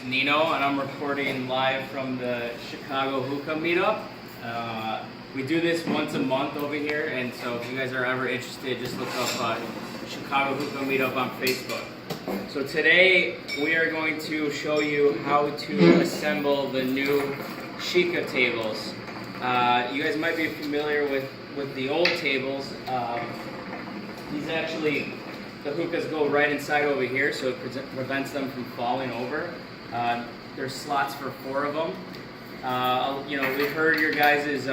is Nino, and I'm reporting live from the Chicago Hookah meetup. We do this once a month over here, and so if you guys are ever interested, just look up Chicago Hookah meetup on Facebook. So today we are going to show you how to assemble the new Shika tables. You guys might be familiar with the old tables. These actually, the hookahs go right inside over here, so it prevents them from falling over. There's slots for 4 of them. You know, we heard your guys'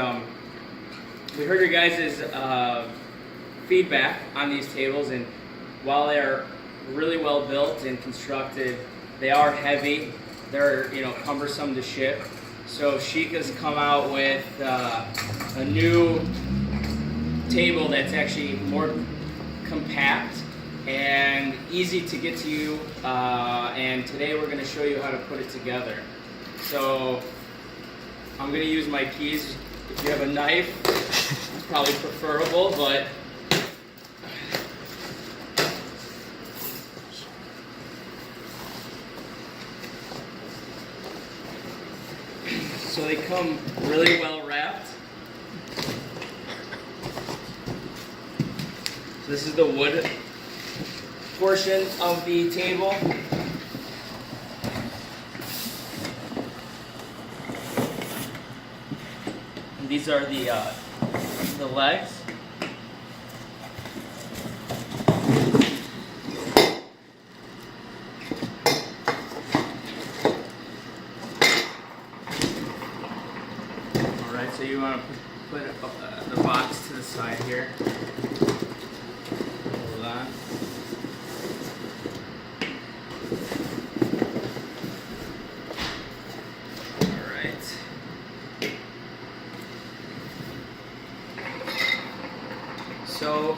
feedback on these tables, and while they're really well built and constructed, they are heavy. They're, you know, cumbersome to ship. So Shika's come out with a new table that's actually more compact and easy to get to you, and today we're going to show you how to put it together. So I'm going to use my keys. If you have a knife, it's probably preferable, but so they come really well wrapped. So this is the wood portion of the table. And these are the legs. All right, so you want to put the box to the side here. Hold on. So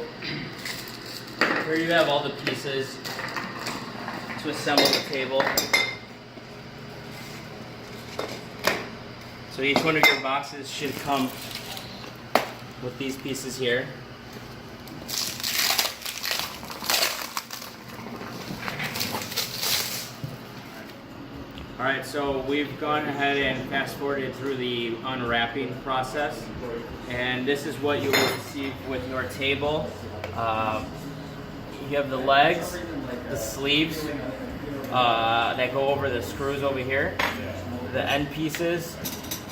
here you have all the pieces to assemble the table. So each one of your boxes should come with these pieces here. Alright, so we've gone ahead and fast forwarded through the unwrapping process, and this is what you will receive with your table. You have the legs, the sleeves that go over the screws over here, the end pieces,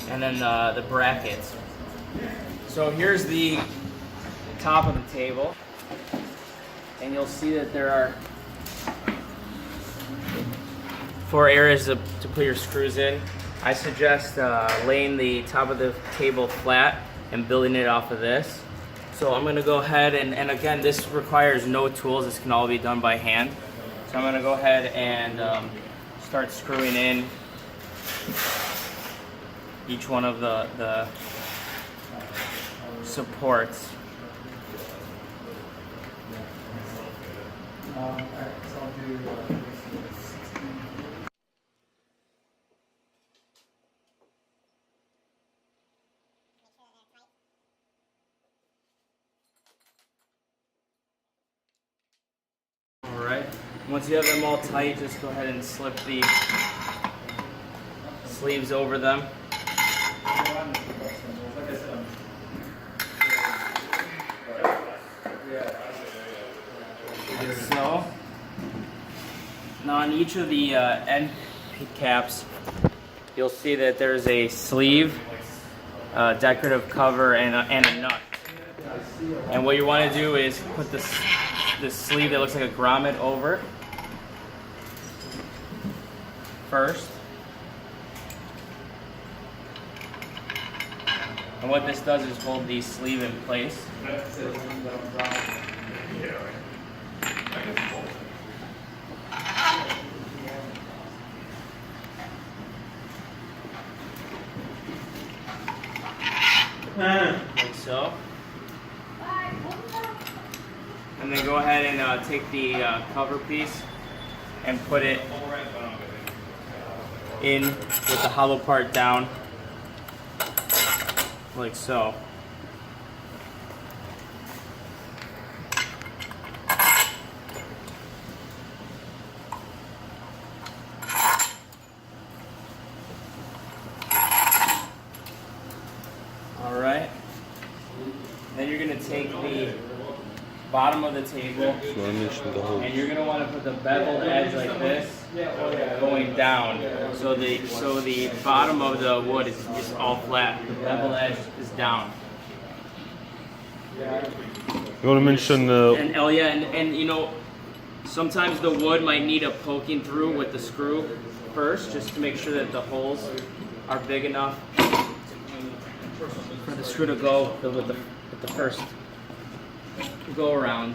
and then the brackets. So here's the top of the table, and you'll see that there are 4 areas to put your screws in. I suggest laying the top of the table flat and building it off of this. So I'm gonna go ahead and again, this requires no tools. This can all be done by hand. So I'm gonna go ahead and start screwing in each one of the supports. Alright, once you have them all tight, just go ahead and slip the sleeves over them. Like so. Now on each of the end caps, you'll see that there's a sleeve, decorative cover, and a nut. And what you want to do is put this sleeve that looks like a grommet over first. And what this does is hold the sleeve in place. Like so. And then go ahead and take the cover piece and put it in with the hollow part down, like so. bottom of the table, So I mentioned the whole. and you're gonna want to put the beveled edge like this, going down. So the bottom of the wood is all flat. The beveled edge is down. You want to mention the. And oh yeah, and you know, sometimes the wood might need a poking through with the screw first, just to make sure that the holes are big enough for the screw to go with the first go around.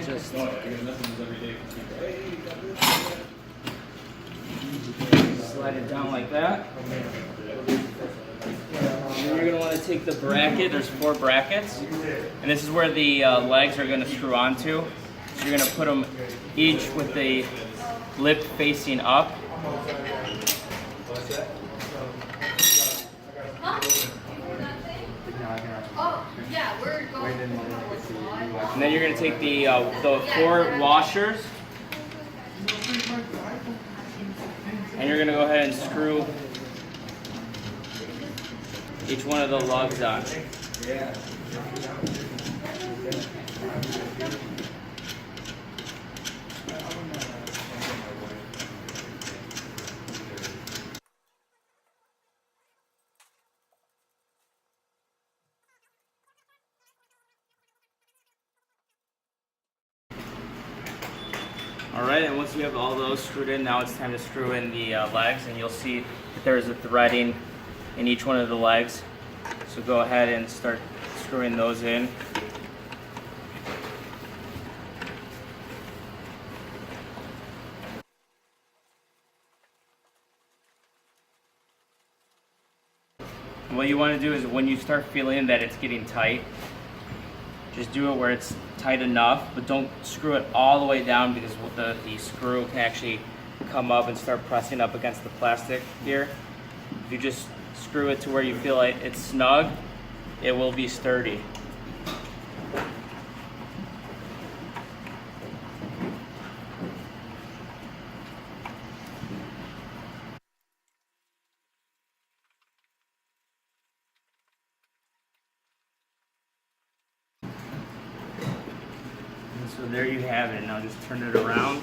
Just slide it down like that. And then you're going to want to take the bracket. There's 4 brackets, and this is where the legs are going to screw onto. So you're going to put them each with the lip facing up. And then you're going to take the 4 washers, and you're going to go ahead and screw each one of the lugs on. Alright, and once you have all those screwed in, now it's time to screw in the legs, and you'll see that there's a threading in each one of the legs. So go ahead and start screwing those in. And what you want to do is when you start feeling that it's getting tight, just do it where it's tight enough, but don't screw it all the way down, because the screw can actually come up and start pressing up against the plastic here. If you just screw it to where you feel like it's snug, it will be sturdy. And so there you have it. Now just turn it around.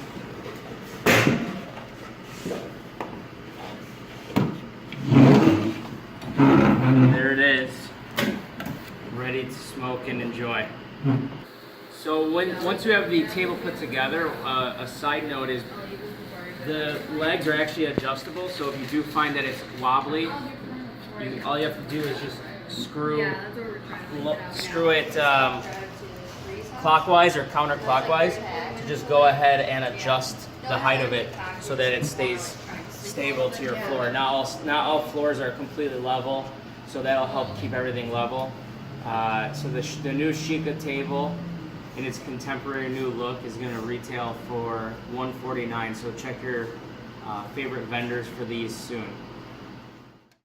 There it is, ready to smoke and enjoy. So once you have the table put together, a side note is the legs are actually adjustable. So if you do find that it's wobbly, all you have to do is just screw it clockwise or counterclockwise to just go ahead and adjust the height of it so that it stays stable to your floor. Not all floors are completely level, so that'll help keep everything level. So the new Shika table in its contemporary new look is going to retail for $149. So check your favorite vendors for these soon.